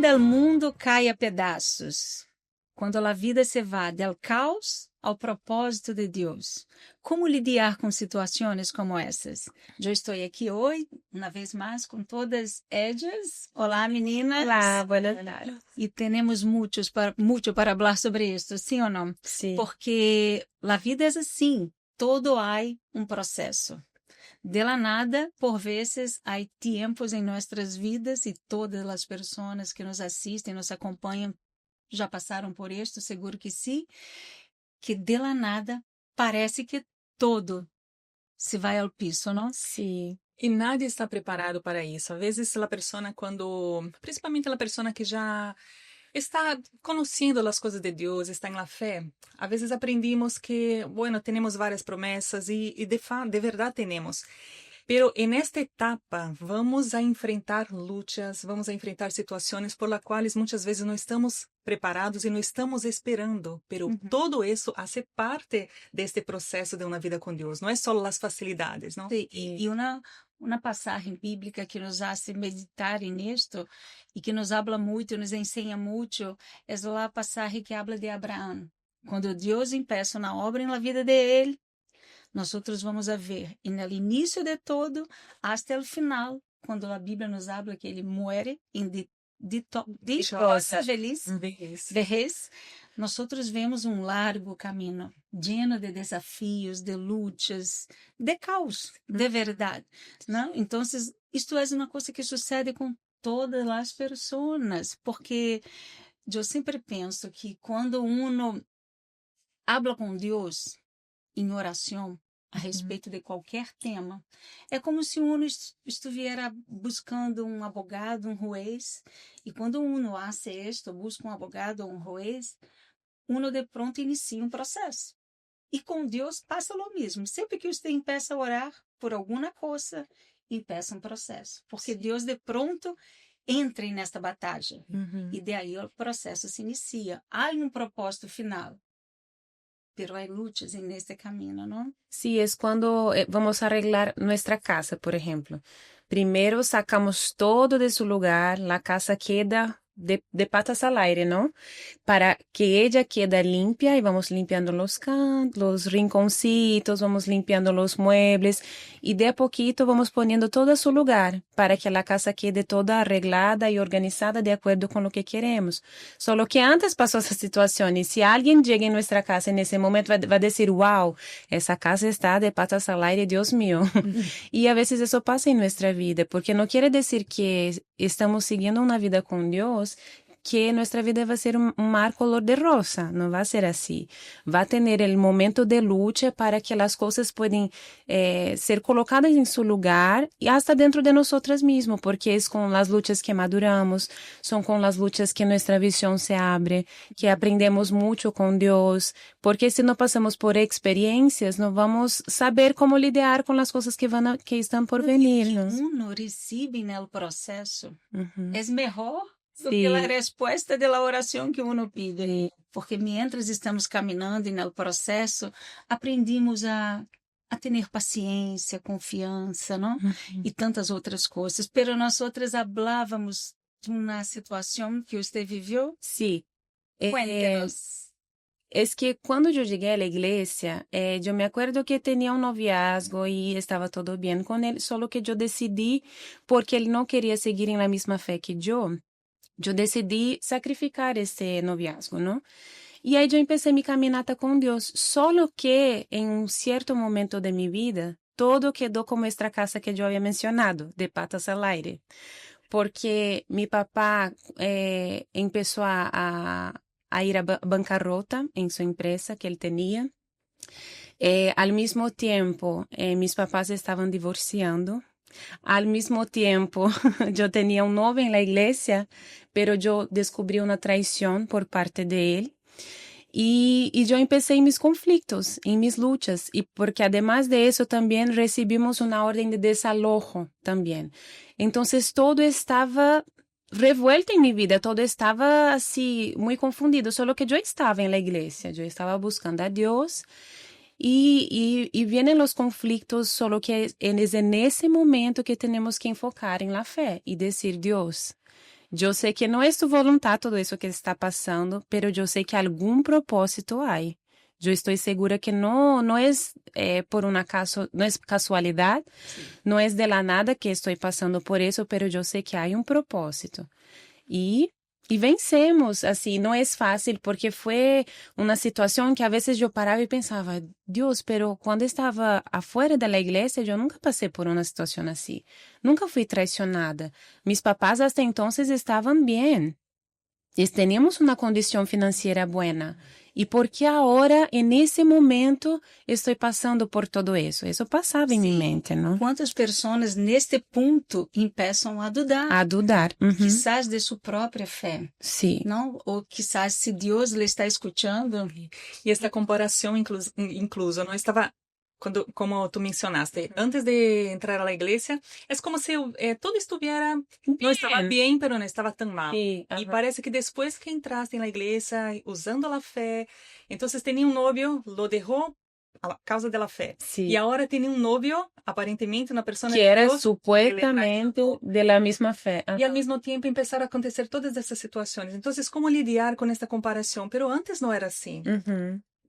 quando o mundo cai a pedaços, quando a vida se va del caos ao propósito de Deus, como lidar com situações como essas? Eu estou aqui hoje, uma vez mais, com todas ellas. Olá, meninas. Olá, buenas tardes. E temos muito para falar sobre isso, sim ou não? Sim. Porque a vida é assim, todo há um processo. De la nada, por vezes, há tempos em nossas vidas e todas as pessoas que nos assistem, nos acompanham, já passaram por isto, seguro que sim, que de la nada parece que todo se vai ao piso, não? Sim. E nadie está preparado para isso. Às vezes, a pessoa, principalmente a pessoa que já está conhecendo as coisas de Deus, está em la fé, às vezes aprendimos que, bueno, temos várias promessas e de verdade temos. Pero en esta etapa vamos a enfrentar luchas, vamos a enfrentar situações por las quais muitas vezes não estamos preparados e não estamos esperando. Pero todo isso hace parte deste processo de uma vida com Deus. Não é só as facilidades, não? Sim, e uma passagem bíblica que nos hace meditar nisto e que nos habla muito, nos ensina muito, é a passagem que habla de Abraão. Quando Deus empieza uma obra na vida de ele, nós vamos a ver, e no início de todo, até o final, quando a Bíblia nos habla que ele muere em dichosa vejez, nós vemos um largo caminho, lleno de desafios, de lutas, de caos, de verdade, não? Então, isto é uma coisa que sucede com todas as pessoas, porque eu sempre penso que quando uno habla com Deus em oração a respeito de qualquer tema, é como se uno estivesse buscando um advogado, um juez, e quando uno hace esto, busca um advogado ou um juez, uno de pronto inicia um processo. E com Deus passa o mesmo. Sempre que você empieza a orar por alguma coisa, empieza um processo. Porque Deus de pronto entra nesta batalha. E daí o processo se inicia. Há um propósito final. Pero hay luchas en este camino, ¿no? Sí, es cuando vamos a arreglar nuestra casa, por ejemplo. Primero sacamos todo de su lugar, la casa queda de patas al aire, ¿no? Para que ella quede limpia y vamos limpiando los cantos, los rinconcitos, vamos limpiando los muebles y de a poquito vamos poniendo todo a su lugar para que la casa quede toda arreglada y organizada de acuerdo con lo que queremos. Solo que antes pasó esa situación y si alguien llega en nuestra casa en ese momento va a decir, wow, esa casa está de patas al aire, Dios mío. Y a veces eso pasa en nuestra vida, porque no quiere decir que estamos siguiendo una vida con Dios, que nuestra vida va a ser un mar color de rosa, no va a ser así. Va a tener el momento de lucha para que las cosas puedan ser colocadas en su lugar y hasta dentro de nosotras mismas, porque es con las luchas que maduramos, son con las luchas que nuestra visión se abre, que aprendemos mucho con Dios, porque si no pasamos por experiencias, no vamos a saber cómo lidiar con las cosas que están por venir, ¿no? Uno recibe en el proceso es mejor do Sí. que a resposta da oração que uno pide. Porque mientras estamos caminhando no processo, aprendimos a ter paciência, confiança, não? E tantas outras coisas. Pero nós outras hablávamos de uma situação que você viveu? Sí. Cuéntenos. Es que cuando yo llegué a la iglesia, yo me acuerdo que tenía un noviazgo y estaba todo bien con él, solo que yo decidí, porque él no quería seguir en la misma fe que yo decidí sacrificar ese noviazgo, ¿no? Y ahí yo empecé mi caminata con Dios, solo que en un cierto momento de mi vida, todo quedó como esta casa que yo había mencionado, de patas al aire, porque mi papá empezó a ir a bancarrota en su empresa que él tenía. Al mismo tiempo, mis papás estaban divorciando. Al mismo tiempo, yo tenía un novio en la iglesia, pero yo descubrí una traición por parte de él. Y yo empecé en mis conflictos, en mis luchas, y porque además de eso también recibimos una orden de desalojo también. Entonces todo estaba revuelto en mi vida, todo estaba así muy confundido, solo que yo estaba en la iglesia, yo estaba buscando a Dios. Y vienen los conflictos, solo que es en ese momento que tenemos que enfocar en la fe y decir, Dios, Eu sei que não é sua vontade tudo isso que está passando, mas eu sei que algum propósito há. Eu estou segura que não é por um acaso, não é casualidade, não é de la nada que estou passando por isso, mas eu sei que há um propósito. E vencemos, assim, não é fácil, porque foi uma situação que a vezes eu parava e pensava, Deus, pero quando estava afuera da igreja, eu nunca passei por uma situação assim. Nunca fui traicionada. Mis papás hasta entonces estavam bem. Teníamos uma condição financeira buena. E por que agora, nesse momento, estou passando por tudo isso? Isso passava em minha mente, não? Quantas pessoas neste ponto começam a dudar? A dudar. Quizás de sua própria fé. Sim. Não? Ou quizás se Deus lhe está escutando. E esta comparação incluso, não estava, como tu mencionaste, antes de entrar à igreja, é como se todo estivesse, não estava bem, mas não estava tão mal. Sí, E parece que depois que entraste na igreja, usando a fé, então tinha um novio, lo deixou a causa da fé. Sí. E agora tem um novio, aparentemente uma pessoa que era supuestamente de la misma fé. E ao mesmo tempo começaram a acontecer todas essas situações. Então, como lidar com esta comparação? Pero antes não era assim.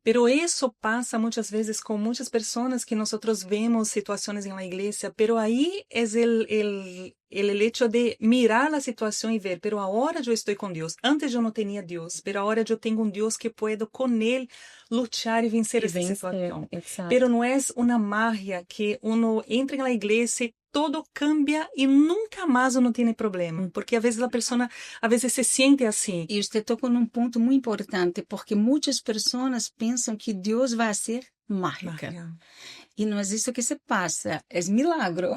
Pero isso passa muitas vezes com muitas pessoas que nós vemos situações na igreja, pero aí é o hecho de mirar a situação e ver, pero agora eu estou com Deus. Antes eu não tinha Deus, pero agora eu tenho um Deus que puedo com Ele lutar e vencer essa situação. Exacto. Pero não é uma magia que uno entra na igreja, todo cambia e nunca mais não tem problema, porque às vezes a pessoa se sente assim. E você tocou num ponto muito importante, porque muitas pessoas pensam que Deus vai ser mágica. E não é isso que se passa, é milagro.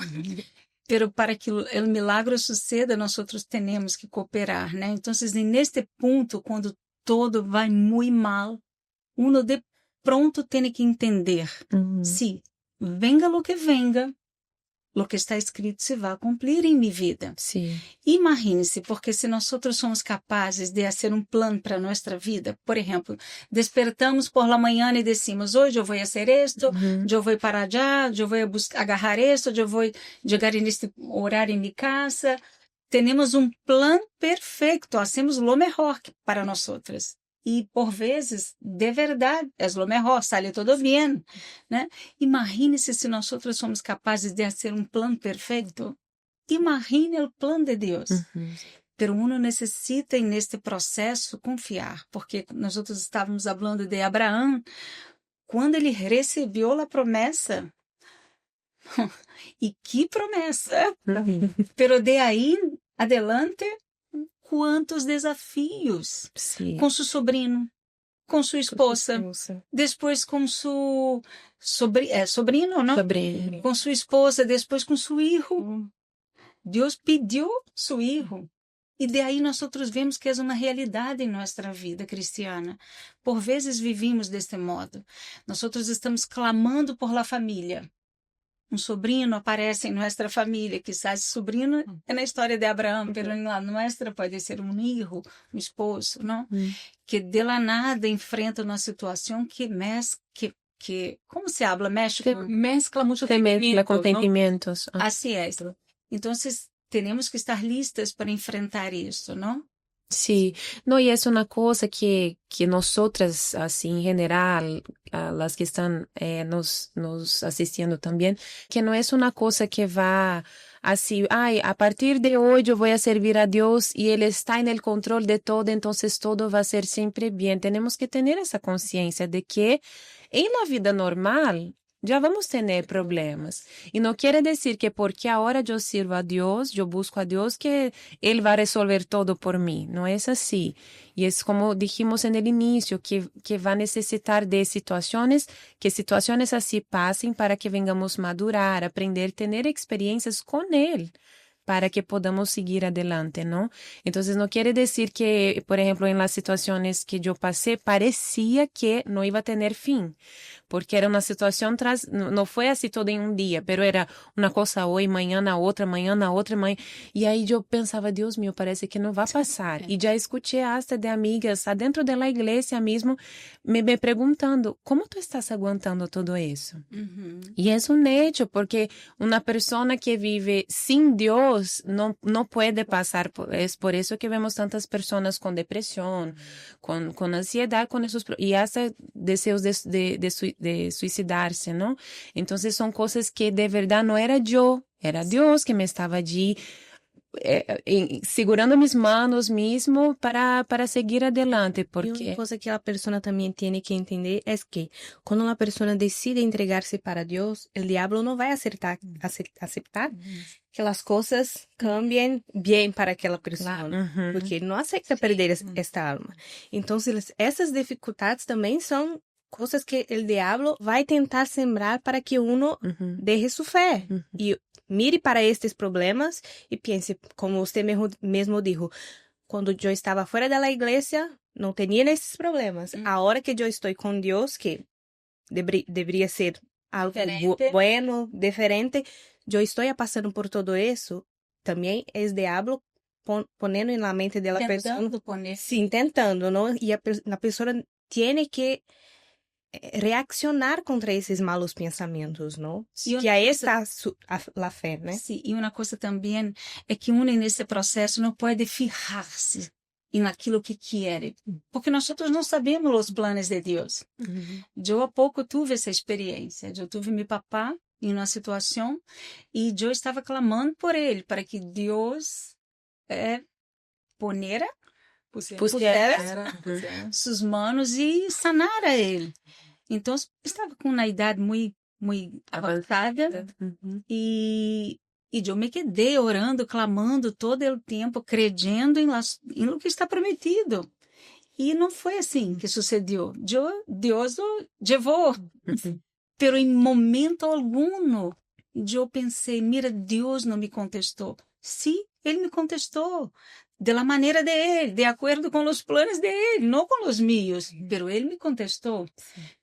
Pero para que o milagro suceda, nós temos que cooperar, né? Então, neste ponto, quando todo vai muito mal, uno de pronto tem que entender, se venga lo que venga, o que está escrito se vai cumprir em minha vida. Sim. Imagine-se, porque se nós somos capazes de fazer um plano para nossa vida, por exemplo, despertamos por la manhã e decimos, hoje eu vou fazer isto, eu vou parar já, eu vou agarrar isto, eu vou chegar neste horário em minha casa. Temos um plano perfeito, hacemos o melhor para nós outras. E, por vezes, de verdade, é o melhor, sale todo bem, né? Imagine-se se nós somos capazes de fazer um plano perfeito. Imagine o plano de Deus. Pero uno necessita, neste processo, confiar, porque nós estávamos falando de Abraão, quando ele recebeu a promessa. E que promessa! Pero de aí adelante, quantos desafios com seu sobrinho, com sua esposa, depois com seu sobrinho, não? Sobrinho. Com sua esposa, depois com seu filho. Deus pediu seu filho. E daí nós vemos que é uma realidade em nossa vida cristiana. Por vezes vivimos deste modo. Nós estamos clamando por la família. Um sobrinho aparece em nossa família, quizás sobrinho é na história de Abraão, pero na nossa pode ser um filho, um esposo, não? Que de la nada enfrenta uma situação que como se habla, mexe com... Mezcla muitos sentimentos. Assim é. Então, temos que estar listas para enfrentar isso, não? Sí, no, y es una cosa que nosotras, así en general, a las que están nos asistiendo también, que no es una cosa que va así, a partir de hoy yo voy a servir a Dios y Él está en el control de todo, entonces todo va a ser siempre bien. Tenemos que tener esa conciencia de que en la vida normal já vamos ter problemas. E não quer dizer que porque agora eu sirvo a Deus, eu busco a Deus, que Ele vai resolver todo por mim. Não é assim. E é como dijimos no início, que vai necessitar de situações, que situações assim passem para que vengamos madurar, aprender, ter experiências com Ele, para que podamos seguir adelante, ¿no? Entonces, no quiere decir que, por ejemplo, en las situaciones que yo pasé, parecía que no iba a tener fin, porque era una situación no fue así todo en un día, pero era una cosa hoy, mañana otra, y ahí yo pensaba, Dios mío, parece que no va a pasar, y ya escuché hasta de amigas adentro de la iglesia mismo, me preguntando, ¿cómo tú estás aguantando todo eso? Y es un hecho, porque una persona que vive sin Dios, Dios no puede pasar. Es por eso que vemos tantas personas con depresión, con ansiedad, con esos, y hasta deseos de suicidarse, ¿no? Entonces son cosas que de verdad no era yo, era Dios que me estaba allí segurando mis manos mismo para seguir adelante, Y porque una cosa que la persona también tiene que entender es que cuando la persona decide entregarse para Dios, el diablo no va a aceptar que las cosas cambien bien para aquela persona, porque no acepta perder esta alma. Entonces, essas dificuldades também são coisas que o diabo vai tentar sembrar para que uno deje su fé. E mire para estes problemas e pense, como você mesmo dijo, quando eu estava fora da igreja, não tinha esses problemas. Agora que eu estou com Deus, que deveria ser algo bueno, diferente, eu estou passando por todo isso, também é o diabo ponendo na mente da pessoa, sim, tentando, não? E a pessoa tem que reaccionar contra esses malos pensamentos, não? Que aí está a fé, né? Sim, e uma coisa também é que uno nesse processo não pode fijar-se naquilo que quer, porque nós não sabemos os planos de Deus. Eu há pouco tive essa experiência. Eu tive meu papá em uma situação e eu estava clamando por ele para que Deus pusiera suas mãos e sanara ele. Então, estava com uma idade muito avançada e eu me quedei orando, clamando todo o tempo, crendo em lo que está prometido. E não foi assim que sucedeu. Deus o levou. Pero em momento algum, eu pensei, mira, Deus não me contestou. Sim, Ele me contestou. De la maneira de Ele, de acordo com os planos de Ele, não com os meus. Pero Ele me contestou.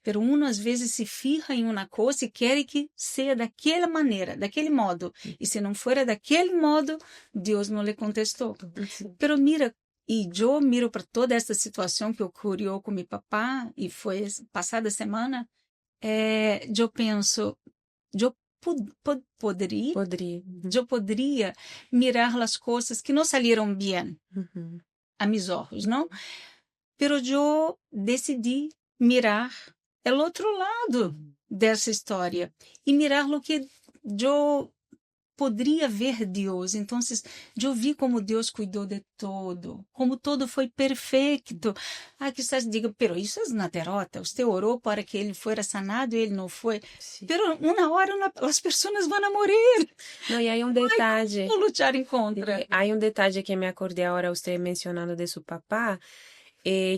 Pero uno às vezes se fija em uma coisa e quer que seja daquela maneira, daquele modo. E se não for daquele modo, Deus não lhe contestou. Pero mira, e eu miro para toda essa situação que ocorreu com meu papá, e foi passada semana, eu penso, eu poderia mirar as coisas que não saíram bem a meus olhos, não? Pero eu decidi mirar o outro lado dessa história e mirar o que eu poderia ver Deus. Então, eu vi como Deus cuidou de todo, como todo foi perfeito. Quizás diga, pero isso é uma derrota. Você orou para que ele fosse sanado e ele não foi. Sí. Pero uma hora as pessoas vão morrer. No, y hay un detalle. Como lutar em contra. Hay un detalle que me acordé ahora, usted mencionando de su papá,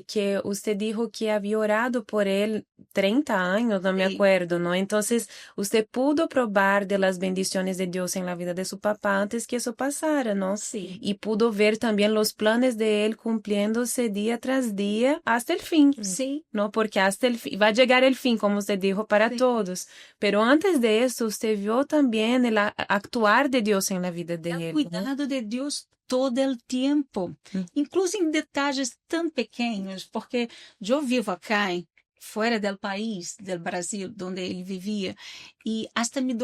que usted dijo que había orado por él 30 años, no me acuerdo, ¿no? Entonces, usted pudo probar de las bendiciones de Dios en la vida de su papá antes que eso pasara, ¿no? Sí. Y pudo ver también los planes de él cumpliéndose día tras día hasta el fin. Sí. ¿No? Porque hasta el fin, va a llegar el fin, como usted dijo, para todos. Pero antes de eso, usted vio también el actuar de Dios en la vida de él. Cuidado de Deus todo o tempo, incluso em detalhes tão pequenos, porque eu vivo acá, fora do país, do Brasil, onde ele vivia, e até meus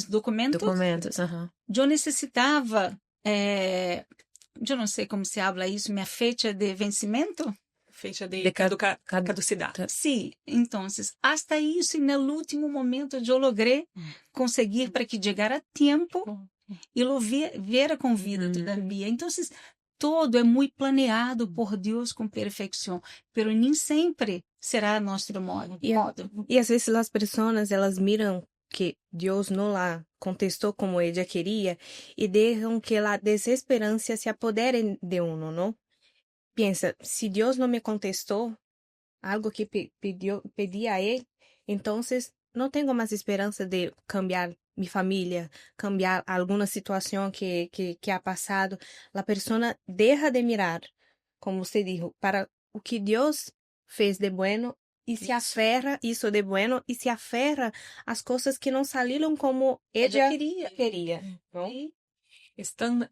documentos, eu necessitava, eu não sei como se habla isso, minha fecha de vencimento? Fecha de caducidade. Sim, então, até isso, e no último momento, eu logrei conseguir para que chegar a tempo e lo viera com vida todavia. Então, todo é muito planeado por Deus com perfeição, pero nem sempre será nosso modo. E às vezes as pessoas, elas miram que Deus não la contestou como ela queria e deixam que a desesperança se apodere de uno, não? Pensa, se Deus não me contestou algo que pedi a Ele, então não tenho mais esperança de cambiar minha família, cambiar alguma situação que ha passado. A pessoa deixa de mirar, como você disse, para o que Deus fez de bueno e se aferra isso de bueno e se aferra às coisas que não saíram como ela queria. ¿No? Es tan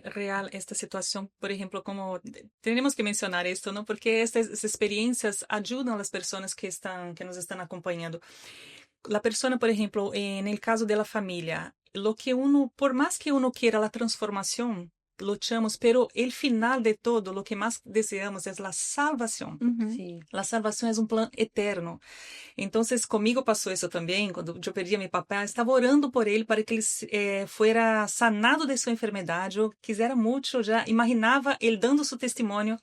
real esta situación, por ejemplo, como tenemos que mencionar esto, ¿no? Porque estas experiencias ayudan a las personas que nos están acompañando. la persona, por ejemplo, en el caso de la familia, lo que uno, por más que uno quiera la transformación, luchamos, pero el final de todo, lo que más deseamos es la salvación. Sí. La salvación es un plan eterno. Entonces, conmigo pasó eso también, cuando yo perdí a mi papá, estaba orando por él para que él fuera sanado de su enfermedad. Yo quisiera mucho, ya imaginaba él dando su testimonio,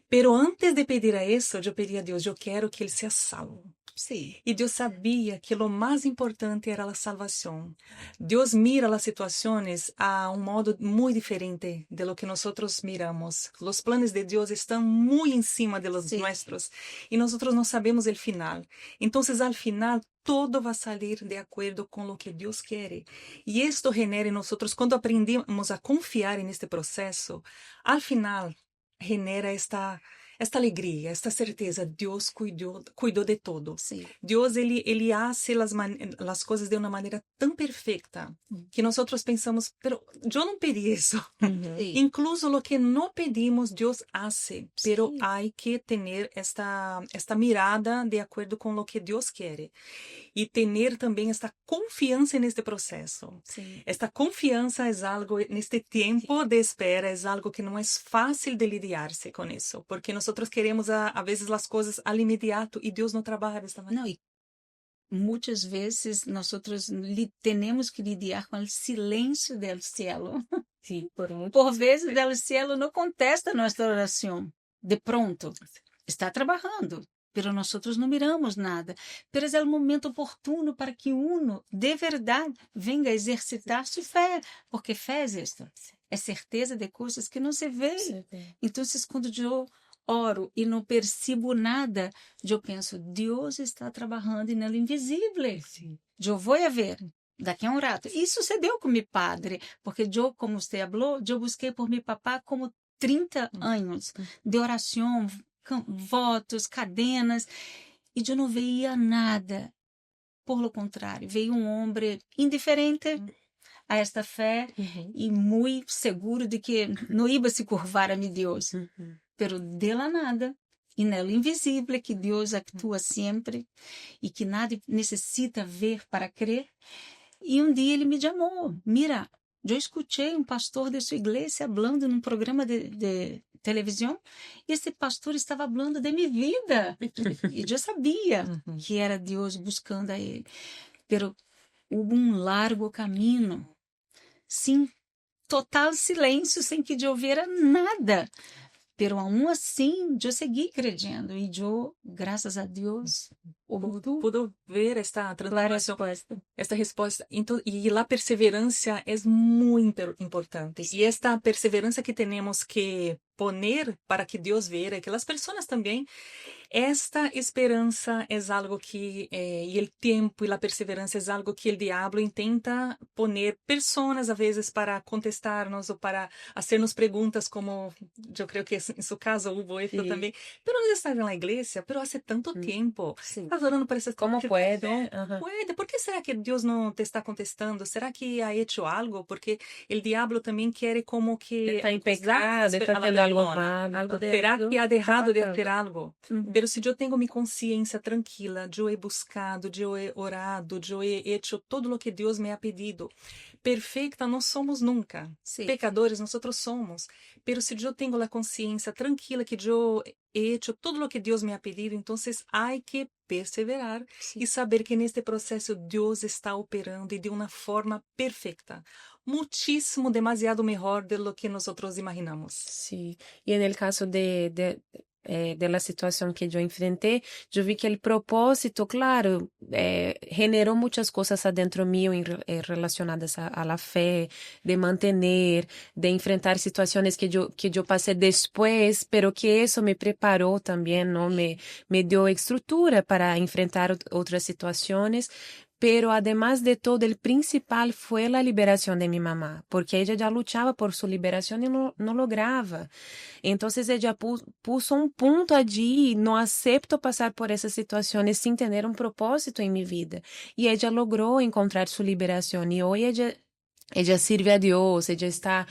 pero antes de pedir a eso, yo pedí a Dios, yo quiero que él sea salvo. Sí. Y Dios sabía que lo más importante era la salvación. Dios mira las situaciones a un modo muy diferente de lo que nosotros miramos. Los planes de Dios están muy encima de los Sí. nuestros y nosotros no sabemos el final. Entonces, al final, todo va a salir de acuerdo con lo que Dios quiere. Y esto genera en nosotros, cuando aprendemos a confiar en este proceso, al final genera esta alegria, esta certeza. Deus cuidou de todo. Sí. Deus, ele hace las coisas de uma maneira tão perfeita que nós pensamos, pero eu não pedi isso. Sí. Incluso lo que no pedimos, Dios hace, pero Sí. hay que tener esta mirada de acuerdo con lo que Dios quiere y tener también esta confianza en este proceso. Sí. Esta confianza es algo, en este tiempo de espera, es algo que no es fácil de lidiarse con eso, porque nosotros queremos a veces las cosas al inmediato y Dios no trabaja de esta manera. Não, e muitas vezes nosotros tenemos que lidiar com o silêncio del cielo. Sí, por mucho. Por vezes el cielo não contesta nossa oração. De pronto, está trabalhando, pero nosotros não miramos nada. Pero é o momento oportuno para que uno, de verdade, venga a exercitar sua fé, porque fé é isto. É certeza de coisas que não se vê. Então, quando eu oro e não percebo nada, eu penso, Deus está trabalhando no invisível. Sí. Eu vou a ver daqui a um rato. E sucedeu com meu padre, porque eu, como você falou, eu busquei por meu papá como 30 anos de oração, votos, cadenas, e eu não veia nada. Por lo contrário, veio um homem indiferente a esta fé e muito seguro de que não ia se curvar a meu Deus. Pero de la nada, e nela invisível, que Deus atua sempre e que nada necessita ver para crer. E um dia ele me chamou. Mira, eu escutei um pastor de sua igreja falando num programa de televisão, e esse pastor estava falando de minha vida. E eu sabia que era Deus buscando a ele. Pero houve um largo caminho, sem total silêncio, sem que eu ouvira nada. Pero aún assim, eu segui crendo. E eu, graças a Deus, Pudo ver esta transformação, resposta. esta resposta. Então, e a perseverança é muito importante. E esta perseverança que temos que poner para que Deus veja, que as pessoas também, esta esperança é algo que, e o tempo e a perseverança é algo que o diabo intenta poner pessoas, a vezes, para contestar-nos ou para fazer-nos perguntas, como eu creio que em seu caso houve isso também. Pero não está na igreja, pero há tanto tempo. Sim. Estás orando para essa ¿Cómo puede? Puede. ¿Por qué será que Dios no te está contestando? ¿Será que ha hecho algo? Porque el diablo también quiere como que... Está en pecado, está a la haciendo algo persona. mal. ¿Será que ha dejado de hacer algo? Uhum. Pero si yo tengo mi conciencia tranquila, yo he buscado, yo he orado, yo he hecho todo lo que Dios me ha pedido. Perfecta no somos nunca. Sim. Pecadores nosotros somos. Pero si yo tengo la conciencia tranquila que yo he hecho todo lo que Dios me ha pedido, entonces hay que perseverar y saber que en este proceso Dios está operando y de una forma perfecta. Muchísimo, demasiado mejor de lo que nosotros imaginamos. Sí, y en el caso de la situación que yo enfrenté, yo vi que el propósito, claro, generó muchas cosas adentro mío relacionadas a la fe, de mantener, de enfrentar situaciones que yo pasé después, pero que eso me preparó también, ¿no? Me dio estructura para enfrentar otras situaciones. Pero además de todo, el principal fue la liberación de mi mamá, porque ella ya luchaba por su liberación y no lograba. Entonces ella puso un punto allí, no acepto pasar por esas situaciones sin tener un propósito en mi vida. Y ella logró encontrar su liberación y hoy ella ella sirve a Dios, ella está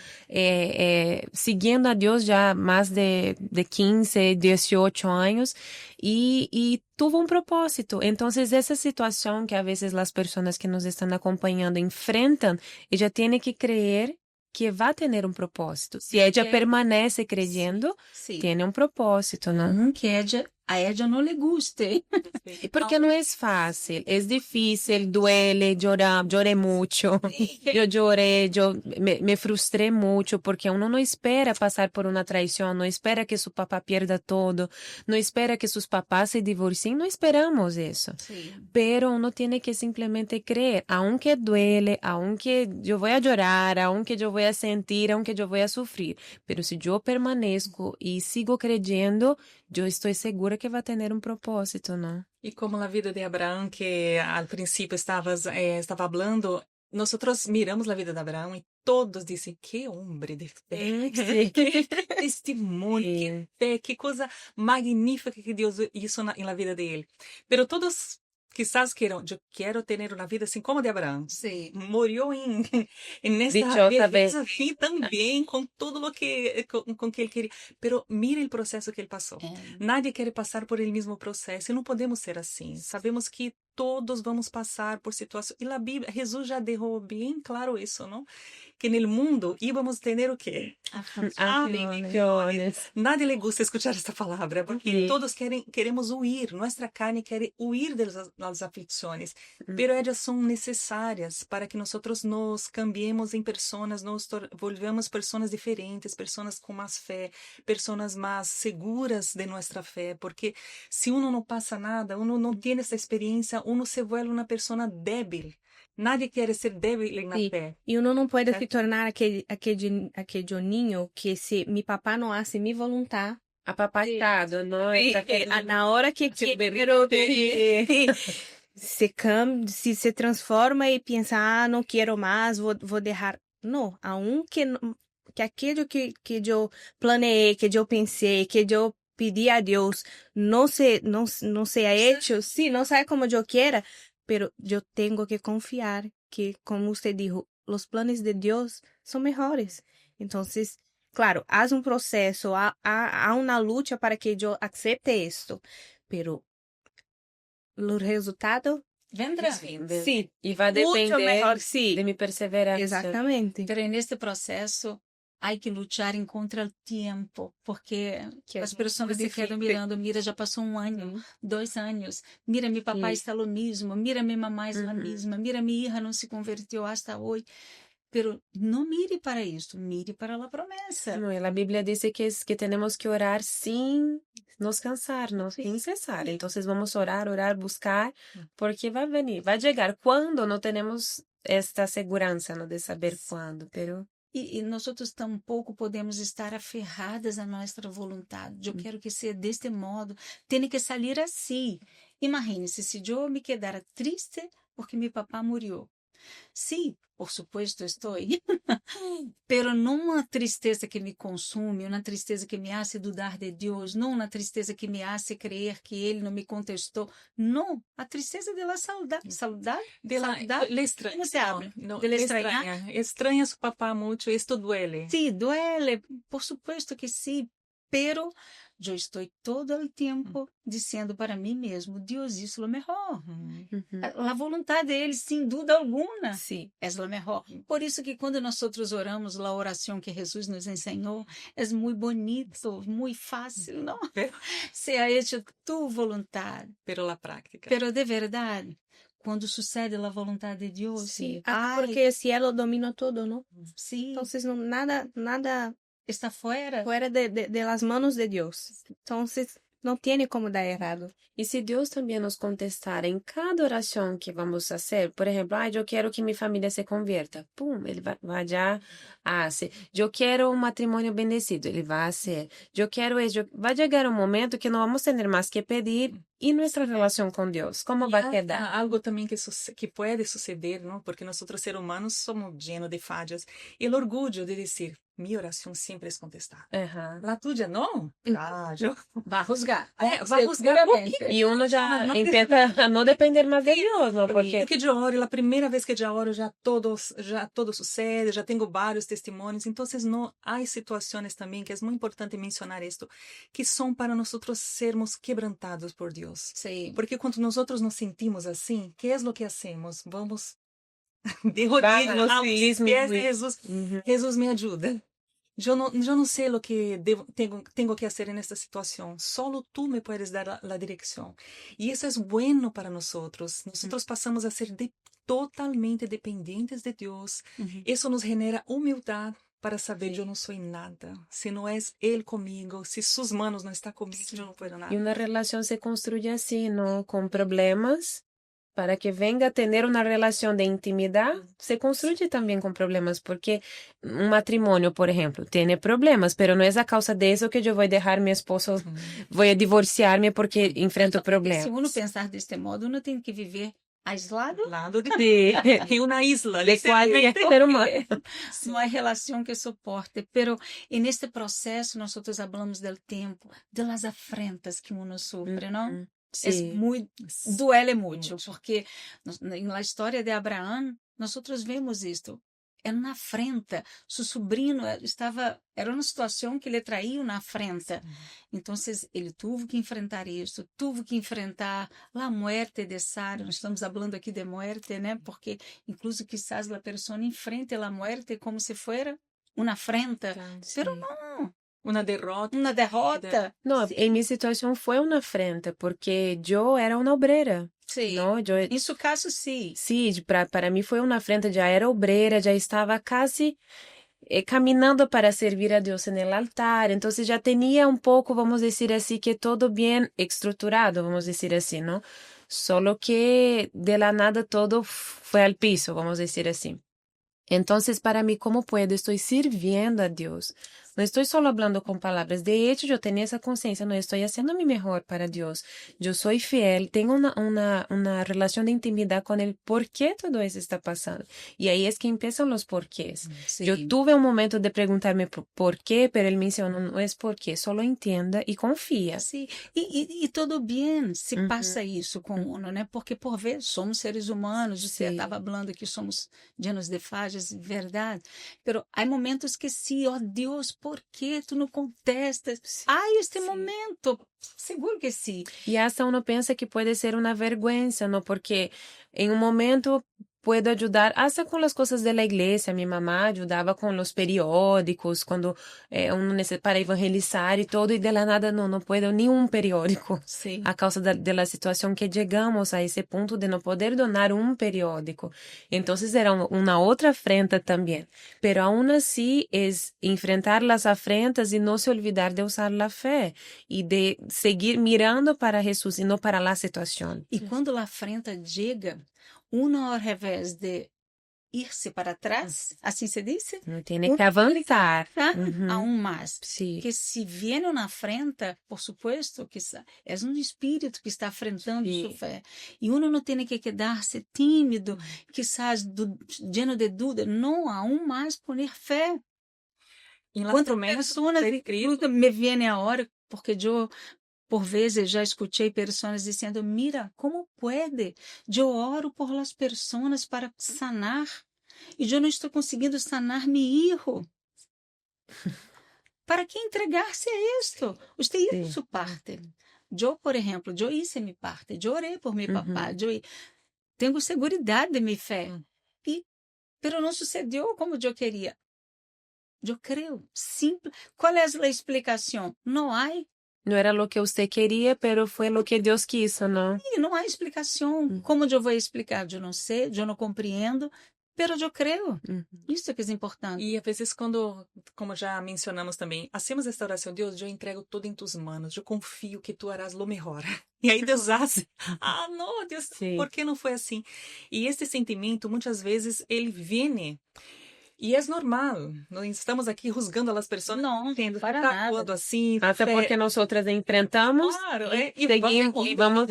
siguiendo a Dios ya más de 15, 18 años y tuvo un propósito. Entonces, esa situación que a veces las personas que nos están acompañando enfrentan, ella tiene que creer que va a tener un propósito. Si ella permanece creyendo, Sí. tiene un propósito, ¿no? Aunque a ella no le guste. Porque no es fácil, es difícil, duele, lloré mucho, yo lloré, me frustré mucho porque uno no espera pasar por una traición, no espera que su papá pierda todo, no espera que sus papás se divorcien, no esperamos eso. Sí. Pero uno tiene que simplemente creer, aunque duele, aunque yo voy a llorar, aunque yo voy a sentir, aunque yo voy a sufrir, pero si yo permanezco y sigo creyendo, yo estoy segura que va a tener un propósito, ¿no? Y como la vida de Abraham, que al principio estaba hablando, nosotros miramos la vida de Abraham y todos dicen, qué hombre de fe, qué testimonio, qué fe, qué cosa magnífica que Dios hizo en la vida de él. Pero todos quizás quieran, yo quiero tener una vida así como de Abraham. Sí. Murió en esta Dichosa belleza vez. así también, con todo lo que, con que él quería. Pero mire el proceso que él pasó. Nadie quiere pasar por el mismo proceso y no podemos ser así. Sabemos que todos vamos pasar por situaciones. Y la Biblia, Jesús ya dejó bien claro eso, ¿no? Que en el mundo íbamos a tener o qué? Aflicciones. Nadie le gusta escuchar esta palabra porque Sí. todos queremos huir. Nuestra carne quiere huir de las aflicciones, pero ellas son necesarias para que nosotros nos cambiemos en personas, nos volvamos personas diferentes, personas con más fe, personas más seguras de nuestra fe, porque si uno no pasa nada, uno no tiene esa experiencia, uno se vuelve una persona débil. Nadie quiere ser débil en la Sí, fe. e uno não pode Certo. se tornar aquele ninho que se mi papá não hace mi voluntad, Apapachado, ¿no? Está queriendo- na hora que quero se transforma e pensa, não quero mais, vou deixar. Não, aunque que aquilo que eu planeei, que eu pensei, que eu pedi a Deus, não sea hecho, sí, não saia como eu quero, pero eu tenho que confiar que, como você dijo, os planos de Deus são melhores. Então, claro, há um processo, há uma luta para que eu accepte isto, pero o resultado, Vendrá. sim, Y va a muito depender melhor, sim. de mi perseverancia. Exatamente. Pero en este proceso hay que luchar en contra el tiempo, porque Que as é pessoas se difícil. quedam mirando, mira, já passou 1 ano, 2 anos, mira, mi papá está lo mismo, mira, mi mamá es la misma, mira, mi hija não se convirtió hasta hoy. Pero no mire para isso, mire para la promesa. No, y la Biblia dice que tenemos que orar sin nos cansarnos, sin cesar. Entonces vamos a orar, buscar, porque va a venir, va a llegar. Cuando no tenemos esta segurança, ¿no? De saber cuándo, pero... E nós tampouco podemos estar aferradas à nossa vontade. Eu quero que seja deste modo. Tem que sair assim. Imagine-se se eu me quedara triste porque meu papá morreu. Sim, por supuesto estou, pero não uma tristeza que me consume, uma tristeza que me hace dudar de Deus, não uma tristeza que me hace creer que Ele não me contestou, não, a tristeza de la saudade, Le extraña. ¿Cómo se habla? ¿De le la extrañar? extraña a su papá mucho, esto duele. Sí, duele, por supuesto que sí, pero eu estou todo o tempo dizendo para mim mesmo, Deus, isso é o melhor. A vontade dele, sem dúvida alguma, Sim. é o melhor. Por isso que quando nós oramos a oração que Jesus nos ensinou, é muito bonito, muito fácil, não? Seja hecha tu vontade. Pero la práctica. Pero de verdade, quando sucede a vontade de Deus, Sí, porque o cielo domina todo, ¿no? sim, Entonces, nada está fora. fuera de las manos de Dios. Entonces, no tiene como dar errado. Y si Dios también nos contestara en cada oración que vamos a hacer, por ejemplo, yo quiero que mi familia se convierta, pum, Él va allá a hacer. Yo quiero un matrimonio bendecido, Él va a hacer. Yo quiero eso. Va a llegar un momento que no vamos a tener más que pedir. ¿Y nuestra relación con Dios? ¿Cómo va a quedar? Algo también que puede suceder, ¿no? Porque nosotros seres humanos somos llenos de fallas. El orgullo de decir, mi oración siempre es contestada. Ajá. La tuya no. Ah, yo... Va a juzgar. Va a juzgar Seguramente. Y uno ya no empieza a no depender más de Dios, ¿no? Porque Porque yo oro, la primera vez que yo oro, ya todo sucede, ya tengo varios testimonios. Entonces, no hay situaciones también, que es muy importante mencionar esto, que son para nosotros sermos quebrantados por Dios. Sí. Porque cuando nosotros nos sentimos así, ¿qué es lo que hacemos? Vamos de rodillas a los pies de Jesús. Jesús, me ayuda. Yo no sé lo que tengo que hacer en esta situación. Solo tú me puedes dar la dirección. Y eso es bueno para nosotros. Nosotros pasamos a ser totalmente dependientes de Dios. Eso nos genera humildad para saber yo no soy nada. Si no es Él conmigo, si sus manos no están conmigo, yo no puedo nada. y una relación se construye así, ¿no? Con problemas. Para que venga a tener una relación de intimidad, se construye también con problemas, porque un matrimonio, por ejemplo, tiene problemas, pero no es a causa de eso que yo voy a dejar a mi esposo, voy a divorciarme porque enfrento problemas. Se uno pensar deste modo, uno tem que viver aislado. Lado de Sí, en una isla. de cualquier ser humano. No hay relación que soporte, pero en este proceso nosotros hablamos del tiempo, de las afrentas que uno sufre, ¿no? Es Sí. muy, duele mucho, porque en la historia de Abraham, nosotros vemos esto. Era uma afrenta. Seu sobrinho era uma situação que ele traía uma afrenta. Então, ele teve que enfrentar isso, teve que enfrentar a morte de Sara. Nós estamos falando aqui de morte, né? Porque, incluso, quizás a pessoa enfrente a morte como se fosse uma afrenta. Pero não. Una derrota. Una derrota. No, en mi situación fue una afrenta, porque yo era una obrera. Sí. ¿No? Yo, en su caso, sí. Sí, para mí fue una afrenta. Ya era obrera, ya estaba casi caminando para servir a Dios en el altar. Entonces ya tenía un poco, vamos a decir así, que todo bien estructurado, vamos a decir así, ¿no? Solo que de la nada todo fue al piso, vamos a decir así. Entonces, para mí, ¿cómo puedo? Estoy sirviendo a Dios. No estoy solo hablando con palabras. De hecho, yo tenía esa conciencia, no estoy haciendo mi mejor para Dios. Yo soy fiel, tengo una relación de intimidad con Él. ¿Por qué todo eso está pasando? Y ahí es que empiezan los porqués. Sí. Yo tuve un momento de preguntarme por qué, pero Él me dice, no es por qué, solo entienda y confía. Sí. E tudo bem se passa isso com uno, né? Porque, por vezes, somos seres humanos. Você estava falando que somos llenos de falhas, verdade. Pero há momentos que sim, ó Deus, ¿por qué tú no contestas? Hay este momento, seguro que sí. Y hasta uno piensa que puede ser una vergüenza, ¿no? Porque en un momento puedo ayudar hasta con las cosas de la iglesia. Mi mamá ayudaba con los periódicos, cuando uno para evangelizar y todo, y de la nada no puedo ni un periódico. Sí. A causa de la situación que llegamos a ese punto de no poder donar un periódico. Entonces era una otra afrenta también. Pero aún así es enfrentar las afrentas y no se olvidar de usar la fe y de seguir mirando para Jesús y no para la situación. Y cuando la afrenta llega, uno ao revés de irse para atrás, assim se dice, Tiene que avanzar. aún más. Sí. Que si viene una afrenta, por supuesto que es un espíritu que está afrentando su fe. Y uno no tiene que quedarse tímido, quizás lleno de duda. No, aún más poner fe. ¿Cuántas personas me vienen ahora? Porque yo, por vezes, já escutei pessoas dizendo, mira, como pode? Eu oro por las pessoas para sanar e eu não estou conseguindo sanar meu filho. ¿Para que entregar-se a esto? Usted hizo su parte. Eu, por exemplo, eu hice mi parte. Eu orei por meu papá. Eu tenho seguridade de minha fé. Pero não sucedeu como eu queria. Eu creio. Simple. Qual é a explicação? Não há. No era lo que usted quería, pero fue lo que Dios quiso, ¿no? E não há explicação. Como eu vou explicar? Eu não sei, eu não compreendo, pero eu creio. Isso é que é importante. E às vezes quando, como já mencionamos também, hacemos esta oração, Deus, eu entrego tudo em tus manos, eu confio que tu harás lo mejor. E aí Deus hace. Não, Deus, por que não foi assim? E este sentimento, muitas vezes, ele vem E é normal, não estamos aqui juzgando as pessoas, Não, tendo para tá nada. atuando assim. Até porque nós outras enfrentamos Claro, e seguimos e vamos.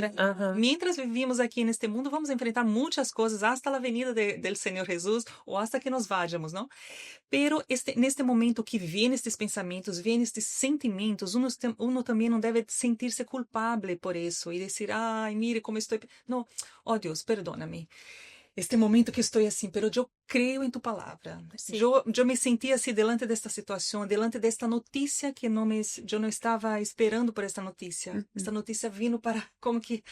Mientras vivimos aqui neste mundo, vamos enfrentar muitas coisas hasta a venida del Senhor Jesus ou hasta que nos vayamos, não? Pero neste momento que vem estes pensamentos, vem estes sentimentos, uno também não deve sentir-se culpável por isso e dizer, ai, mire como estou. Não, oh Deus, perdona-me. Este momento que estou assim, pero eu creio em tu palavra. Eu me senti assim delante desta situação, delante desta notícia que eu não estava esperando por esta notícia. Esta notícia vindo para como que,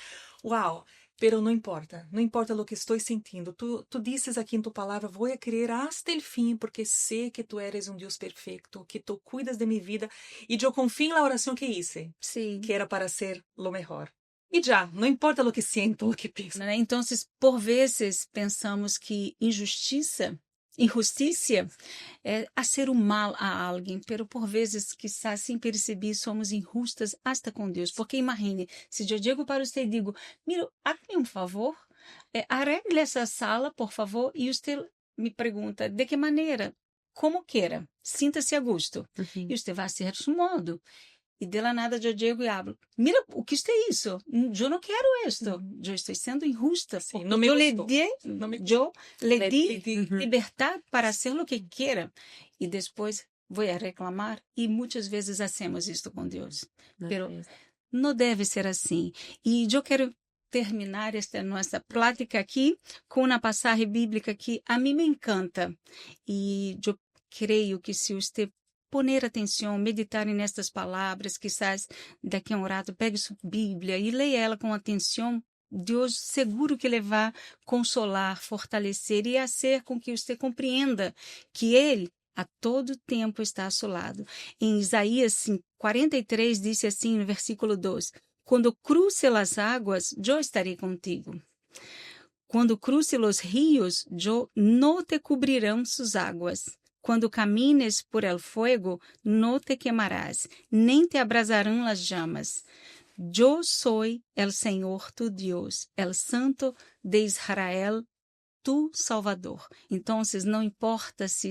uau, pero não importa o que estou sentindo. Tu dizes aqui em tu palavra, vou a crer hasta el fim, porque sei que tu eres um Deus perfeito, que tu cuidas de minha vida, e eu confio na oração que hice, que era para ser lo melhor. E já, não importa o que sinto, o que penso. Então, por vezes, pensamos que injustiça é fazer o mal a alguém, pero por vezes, quizás sem perceber, somos injustas hasta com Deus. Porque imagine, se eu digo para você, digo, mira, haga um favor, arregle essa sala, por favor, e você me pergunta, de que maneira? Como queira, sinta-se a gosto. E você vai ser seu modo. E de la nada eu digo e hablo, mira, o que é isso? Eu não quero isto. Eu estou sendo injusta. Sim, eu lhe di liberdade para fazer o que queira. E depois vou a reclamar. E muitas vezes hacemos isto com Deus. Mas não deve ser assim. E eu quero terminar esta nossa plática aqui com uma passagem bíblica que a mim me encanta. E eu creio que se você poner atenção, meditar nestas palavras, quizás daqui a um rato pegue sua Bíblia e leia ela com atenção, Deus seguro que Ele vai consolar, fortalecer e fazer com que você compreenda que Ele a todo tempo está ao seu lado. Em Isaías 43 diz assim no versículo 2, quando cruce as águas, eu estarei contigo. Quando cruce os rios, eu não te cobrirão suas águas. Quando camines por el fuego, no te quemarás, nem te abrasarão las llamas. Yo soy el Señor tu Dios, el Santo de Israel, tu Salvador. Então, não importa se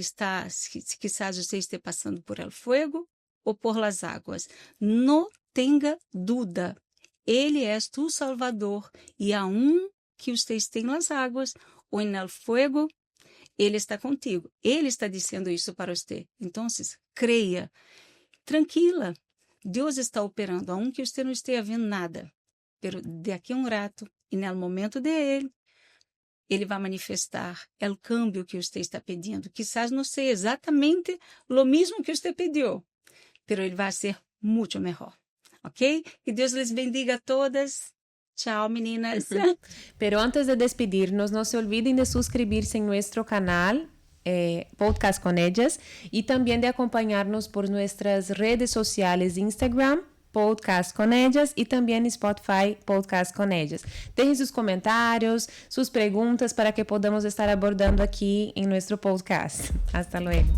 quizás você esteja passando por el fuego ou por las águas. Não tenha dúvida, Ele é tu Salvador, e aun que você esteja nas águas ou en el fuego, Ele está contigo. Ele está dizendo isso para você. Então, creia. Tranquila. Deus está operando, aunque você não esteja vendo nada. Pero daqui a um rato, e no momento dele, Ele vai manifestar o câmbio que você está pedindo. Quizás não seja exatamente o mesmo que você pediu, pero Ele vai ser muito melhor. Ok? Que Deus les bendiga a todas. Chao, meninas. Pero antes de despedirnos, no se olviden de suscribirse en nuestro canal, Podcast con Ellas, y también de acompañarnos por nuestras redes sociales, Instagram, Podcast con Ellas, y también Spotify, Podcast con Ellas. Dejen sus comentarios, sus preguntas para que podamos estar abordando aquí en nuestro podcast. Hasta luego.